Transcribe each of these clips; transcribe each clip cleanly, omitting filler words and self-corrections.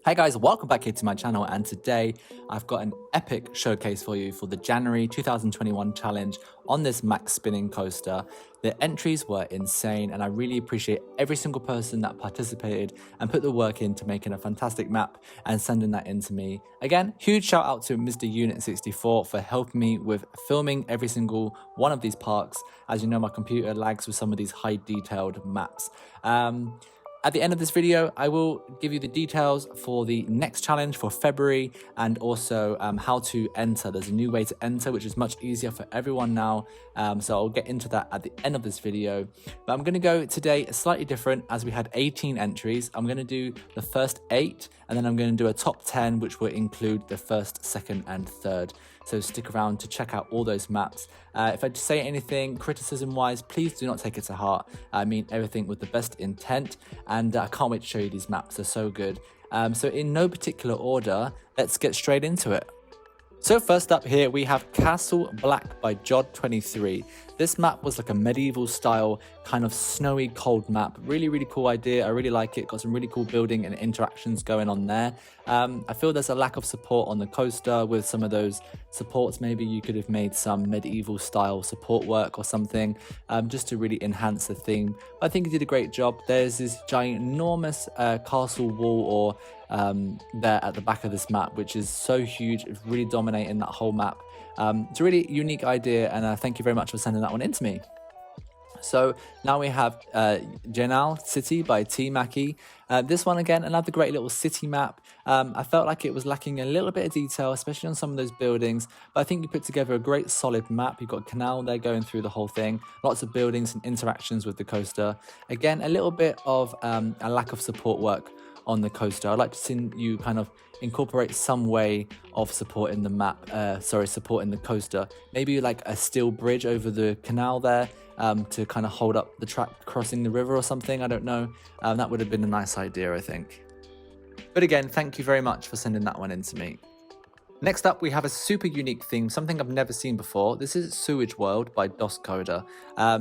Hey guys, welcome back here to my channel, and today I've got an epic showcase for you for the January 2021 challenge on this max spinning coaster. The entries were insane and I really appreciate every single person that participated and put the work into making a fantastic map and sending that in to me. Again, huge shout out to Mr. Unit 64 for helping me with filming every single one of these parks. As you know, my computer lags with some of these high detailed maps. At the end of this video, I will give you the details for the next challenge for February and also how to enter. There's a new way to enter, which is much easier for everyone now. So I'll get into that at the end of this video. But I'm going to go today slightly different, as we had 18 entries. I'm going to do the first 8, and then I'm going to do a top 10, which will include the first, second, and third. So stick around to check out all those maps. If I say anything criticism-wise, please do not take it to heart. I mean everything with the best intent, and I can't wait to show you these maps. They're so good. So in no particular order, let's get straight into it. So first up here, we have Castle Black by Jod23. This map was like a medieval style, kind of snowy, cold map. Really, really cool idea. I really like it. Got some really cool building and interactions going on there. I feel there's a lack of support on the coaster with some of those supports. Maybe you could have made some medieval style support work or something, just to really enhance the theme. But I think you did a great job. There's this ginormous castle wall or there at the back of this map, which is so huge. It's really dominating that whole map. It's a really unique idea, and thank you very much for sending that one in to me. So now we have Genal City by T Mackie. This one, again, another great little city map. I felt like it was lacking a little bit of detail, especially on some of those buildings, but I think you put together a great solid map. You've got a canal there going through the whole thing, lots of buildings and interactions with the coaster. Again, a little bit of a lack of support work on the coaster. I'd like to see you kind of incorporate some way of support in the map, support in the coaster. Maybe like a steel bridge over the canal there to kind of hold up the track crossing the river or something. I don't know. That would have been a nice idea, I think. But again, thank you very much for sending that one in to me. Next up, we have a super unique theme, something I've never seen before. This is Sewage World by DOSCoder.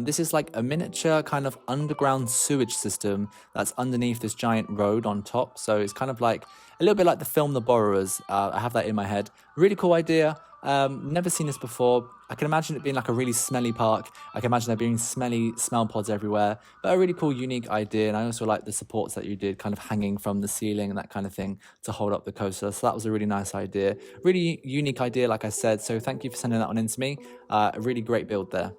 This is like a miniature kind of underground sewage system that's underneath this giant road on top. So it's kind of like a little bit like the film The Borrowers. I have that in my head. Really cool idea. Never seen this before. I can imagine it being like a really smelly park. I can imagine there being smelly smell pods everywhere, but a really cool, unique idea. And I also like the supports that you did kind of hanging from the ceiling and that kind of thing to hold up the coaster. So that was a really nice idea. Really unique idea, like I said. So thank you for sending that one in to me. A really great build there.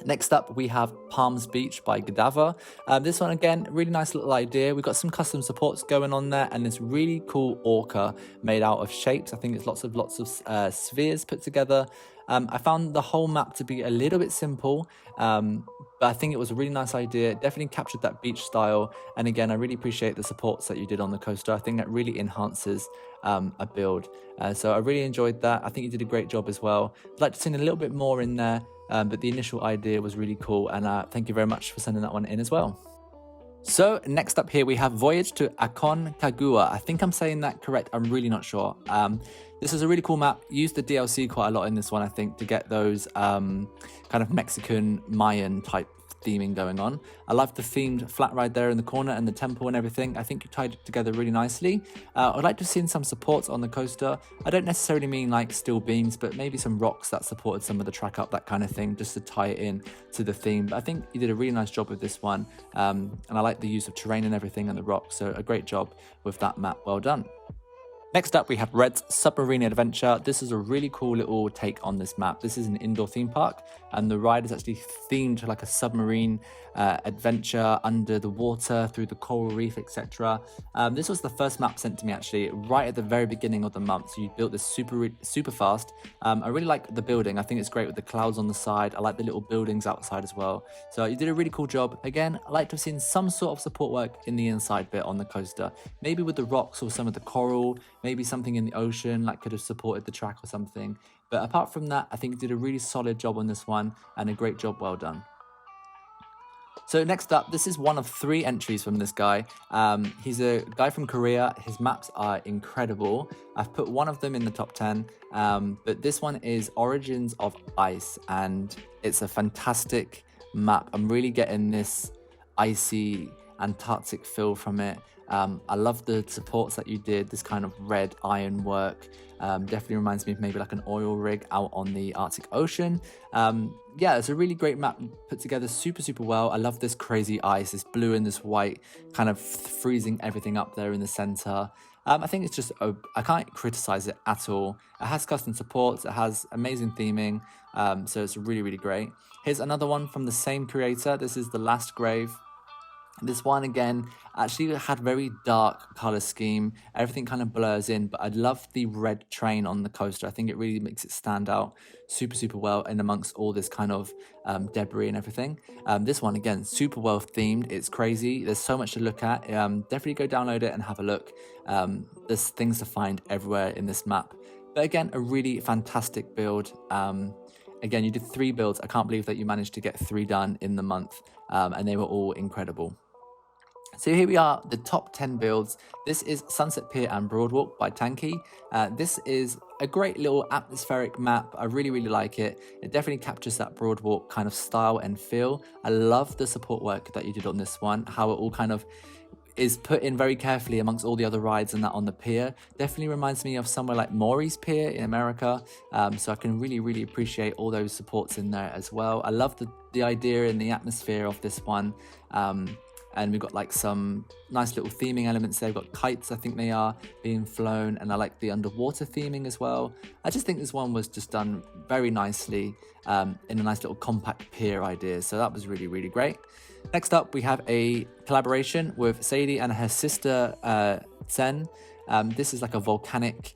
Next up, we have Palms Beach by Godiva. This one, again, really nice little idea. We've got some custom supports going on there and this really cool orca made out of shapes. I think it's lots of spheres put together. I found the whole map to be a little bit simple, but I think it was a really nice idea. Definitely captured that beach style. And again, I really appreciate the supports that you did on the coaster. I think that really enhances a build. So I really enjoyed that. I think you did a great job as well. I'd like to see a little bit more in there. But the initial idea was really cool, and thank you very much for sending that one in as well. So next up here we have Voyage to Aconcagua. I think I'm saying that correct. I'm really not sure. This is a really cool map. Used the DLC quite a lot in this one, I think, to get those kind of Mexican Mayan type theming going on. I love the themed flat ride there in the corner and the temple and everything. I think you tied it together really nicely. I'd like to have seen some supports on the coaster. I don't necessarily mean like steel beams, but maybe some rocks that supported some of the track up, that kind of thing, just to tie it in to the theme. But I think you did a really nice job with this one. And I like the use of terrain and everything and the rocks. So a great job with that map. Well done. Next up, we have Red's Submarine Adventure. This is a really cool little take on this map. This is an indoor theme park, and the ride is actually themed like a submarine adventure under the water, through the coral reef, etc. This was the first map sent to me actually right at the very beginning of the month. So you built this super fast. I really like the building. I think it's great with the clouds on the side. I like the little buildings outside as well. So you did a really cool job. Again, I'd like to have seen some sort of support work in the inside bit on the coaster. Maybe with the rocks or some of the coral, maybe something in the ocean like could have supported the track or something. But apart from that, I think you did a really solid job on this one and a great job. Well done. So next up, this is one of 3 entries from this guy. He's a guy from Korea. His maps are incredible. I've put one of them in the top 10, but this one is Origins of Ice, and it's a fantastic map. I'm really getting this icy Antarctic feel from it. I love the supports that you did, this kind of red iron work. Definitely reminds me of maybe like an oil rig out on the Arctic Ocean. Yeah, it's a really great map put together super well. I love this crazy ice, this blue and this white, kind of freezing everything up there in the center. I think it's just, I can't criticize it at all. It has custom supports, it has amazing theming, so it's really great. Here's another one from the same creator. This is The Last Grave. This one again actually had very dark color scheme. Everything kind of blurs in, but I love the red train on the coaster. I think it really makes it stand out super well in amongst all this kind of debris and everything. This one again, super well themed. It's crazy. There's so much to look at. Definitely go download it and have a look. There's things to find everywhere in this map. But again, a really fantastic build. Again, you did 3 builds. I can't believe that you managed to get 3 done in the month, and they were all incredible. So here we are, the top 10 builds. This is Sunset Pier and Broadwalk by Tanky. This is a great little atmospheric map. I really like it. It definitely captures that Broadwalk kind of style and feel. I love the support work that you did on this one, how it all kind of is put in very carefully amongst all the other rides and that on the pier. Definitely reminds me of somewhere like Maury's Pier in America. So I can really appreciate all those supports in there as well. I love the idea and the atmosphere of this one. And we've got like some nice little theming elements there. We've got kites, I think they are, being flown, and I like the underwater theming as well. I just think this one was just done very nicely in a nice little compact pier idea. So that was really great. Next up, we have a collaboration with Sadie and her sister, Sen. This is like a volcanic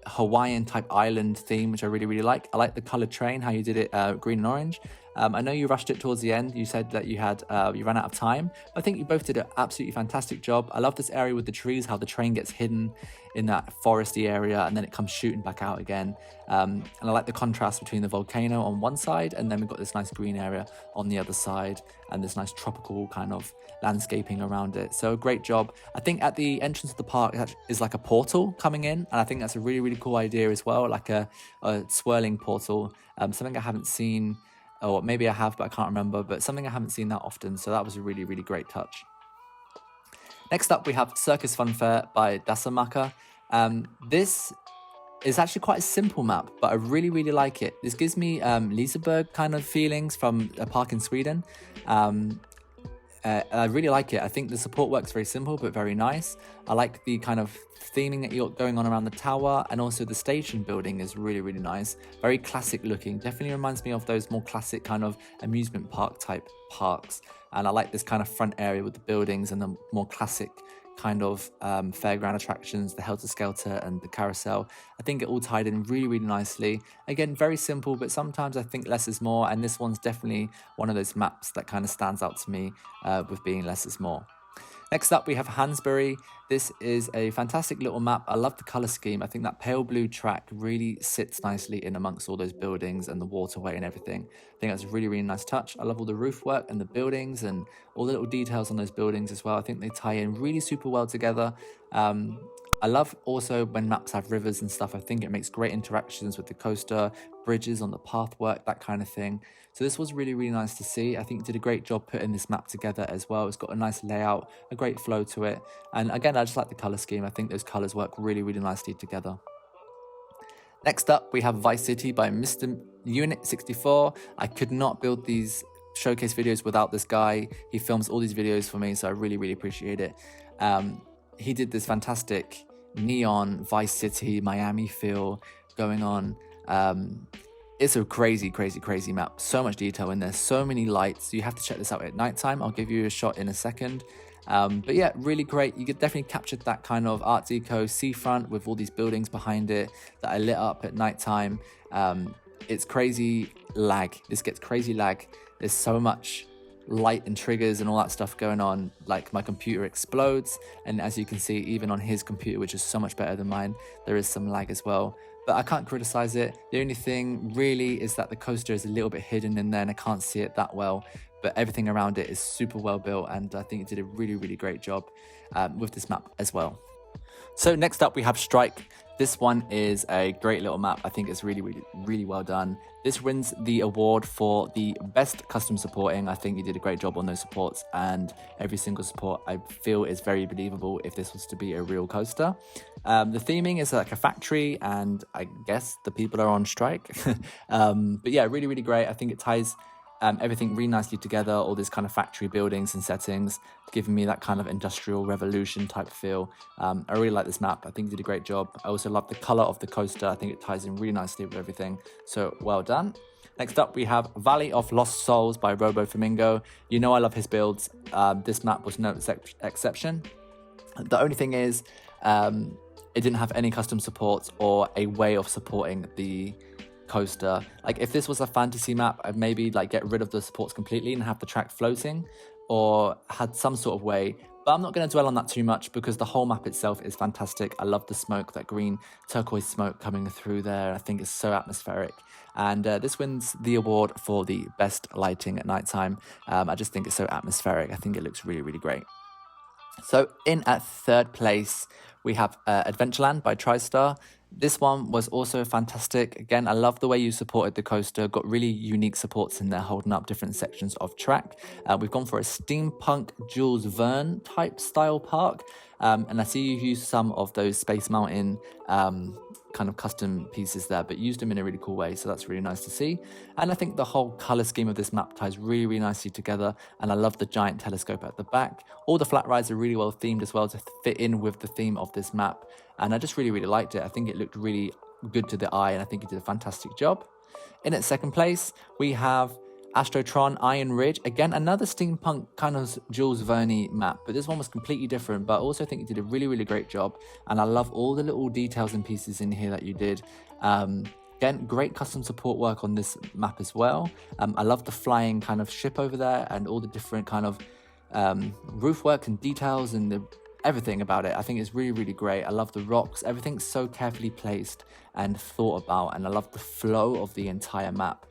Hawaiian type island theme, which I really like. I like the colored train, how you did it green and orange. I know you rushed it towards the end. You said that you ran out of time. I think you both did an absolutely fantastic job. I love this area with the trees, how the train gets hidden in that foresty area and then it comes shooting back out again. And I like the contrast between the volcano on one side and then we've got this nice green area on the other side and this nice tropical kind of landscaping around it. So great job. I think at the entrance of the park is like a portal coming in, and I think that's a really cool idea as well, like a swirling portal. Something I haven't seen, or maybe I have, but I can't remember, but something I haven't seen that often. So that was a really great touch. Next up, we have Circus Funfur by Dasamaka. This is actually quite a simple map, but I really like it. This gives me Liseberg kind of feelings from a park in Sweden. I really like it. I think the support works very simple, but very nice. I like the kind of theming that you're going on around the tower, and also the station building is really nice. Very classic looking. Definitely reminds me of those more classic kind of amusement park type parks. And I like this kind of front area with the buildings and the more classic kind of fairground attractions, the Helter Skelter and the carousel. I think it all tied in really nicely. Again, very simple, but sometimes I think less is more, and this one's definitely one of those maps that kind of stands out to me with being less is more. Next up, we have Hansberry. This is a fantastic little map. I love the color scheme. I think that pale blue track really sits nicely in amongst all those buildings and the waterway and everything. I think that's a really nice touch. I love all the roof work and the buildings and all the little details on those buildings as well. I think they tie in really super well together. I love also when maps have rivers and stuff. I think it makes great interactions with the coaster, bridges on the pathwork, that kind of thing. So this was really nice to see. I think you did a great job putting this map together as well. It's got a nice layout, a great flow to it. And again, I just like the color scheme. I think those colors work really nicely together. Next up, we have Vice City by Mr. Unit 64. I could not build these showcase videos without this guy. He films all these videos for me, so I really appreciate it. He did this fantastic neon Vice City Miami feel going on. It's a crazy map. So much detail in there, so many lights. You have to check this out at nighttime. I'll give you a shot in a second. But yeah, really great. You could definitely capture that kind of Art Deco seafront with all these buildings behind it that are lit up at nighttime. It's crazy lag. This gets crazy lag. There's so much light and triggers and all that stuff going on. Like, my computer explodes, and as you can see, even on his computer, which is so much better than mine, there is some lag as well. But I can't criticize it. The only thing really is that the coaster is a little bit hidden in there and I can't see it that well, but everything around it is super well built, and I think it did a really great job with this map as well. So next up, we have Strike. This one is a great little map. I think it's really well done. This wins the award for the best custom supporting. I think you did a great job on those supports, and every single support I feel is very believable if this was to be a real coaster. The theming is like a factory, and I guess the people are on strike. But yeah, really great. I think it ties everything really nicely together, all these kind of factory buildings and settings, giving me that kind of industrial revolution type feel. I really like this map. I think you did a great job. I also love the color of the coaster. I think it ties in really nicely with everything, so well done. Next up, we have Valley of Lost Souls by Robo Flamingo. You know I love his builds. This map was no exception. The only thing is, it didn't have any custom supports or a way of supporting the coaster. Like if this was a fantasy map, I'd maybe like get rid of the supports completely and have the track floating, or had some sort of way, but I'm not going to dwell on that too much because the whole map itself is fantastic. I love the smoke, that green turquoise smoke coming through there. I think it's so atmospheric, and this wins the award for the best lighting at nighttime. I just think it's so atmospheric. I think it looks really great. So in at third place, we have Adventureland by TriStar. This one was also fantastic. Again, I love the way you supported the coaster. Got really unique supports in there holding up different sections of track. We've gone for a steampunk Jules Verne type style park. And I see you used some of those Space Mountain kind of custom pieces there, but used them in a really cool way, so that's really nice to see. And I think the whole color scheme of this map ties really nicely together, and I love the giant telescope at the back. All the flat rides are really well themed as well to fit in with the theme of this map, and I just really liked it. I think it looked really good to the eye, and I think it did a fantastic job. In its second place, we have Astrotron Iron Ridge. Again, another steampunk kind of Jules Verne map, but this one was completely different, but I also think you did a really great job, and I love all the little details and pieces in here that you did. Again, great custom support work on this map as well. I love the flying kind of ship over there and all the different kind of roof work and details and everything about it. I think it's really great. I love the rocks. Everything's so carefully placed and thought about, and I love the flow of the entire map.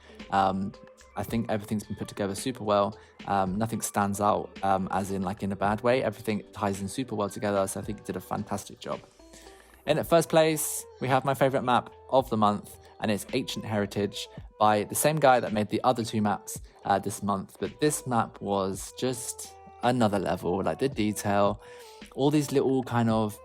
I think everything's been put together super well. Nothing stands out as in like in a bad way. Everything ties in super well together, so I think it did a fantastic job. In at first place, we have my favorite map of the month, and it's Ancient Heritage by the same guy that made the other two maps this month. But this map was just another level, like the detail, all these little kind of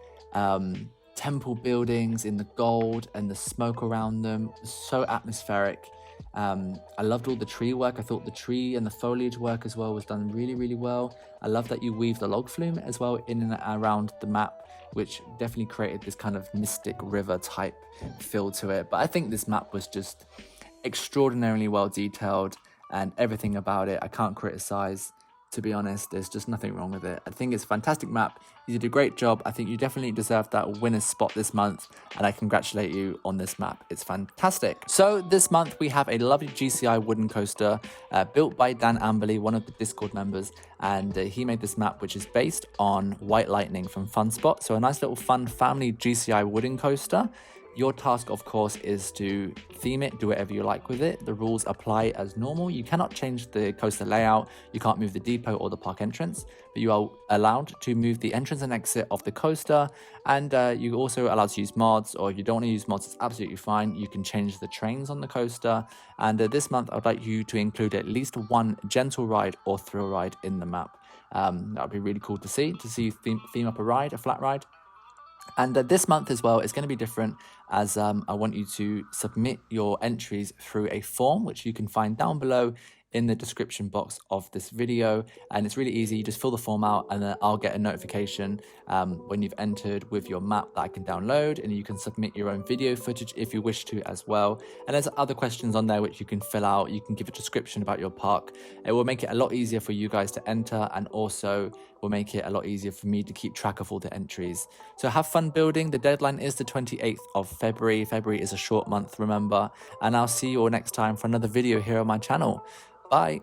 temple buildings in the gold and the smoke around them, so atmospheric. I loved all the tree work. I thought the tree and the foliage work as well was done really well. I love that you weave the log flume as well in and around the map, which definitely created this kind of mystic river type feel to it. But I think this map was just extraordinarily well detailed, and everything about it I can't criticize. To be honest, there's just nothing wrong with it. I think it's a fantastic map. You did a great job. I think you definitely deserve that winner's spot this month, and I congratulate you on this map. It's fantastic. So this month we have a lovely GCI wooden coaster built by Dan Amberley, one of the Discord members, and he made this map, which is based on White Lightning from Fun Spot. So a nice little fun family GCI wooden coaster. Your task, of course, is to theme it, do whatever you like with it. The rules apply as normal. You cannot change the coaster layout. You can't move the depot or the park entrance, but you are allowed to move the entrance and exit of the coaster. And you're also allowed to use mods, or if you don't want to use mods, it's absolutely fine. You can change the trains on the coaster. And this month, I'd like you to include at least one gentle ride or thrill ride in the map. That would be really cool to see you theme up a ride, a flat ride. And this month as well, it's going to be different, as I want you to submit your entries through a form, which you can find down below in the description box of this video. And it's really easy. You just fill the form out, and then I'll get a notification when you've entered with your map that I can download, and you can submit your own video footage if you wish to as well. And there's other questions on there which you can fill out. You can give a description about your park. It will make it a lot easier for you guys to enter, and also will make it a lot easier for me to keep track of all the entries. So have fun building. The deadline is the 28th of February. February is a short month, remember. And I'll see you all next time for another video here on my channel. Bye.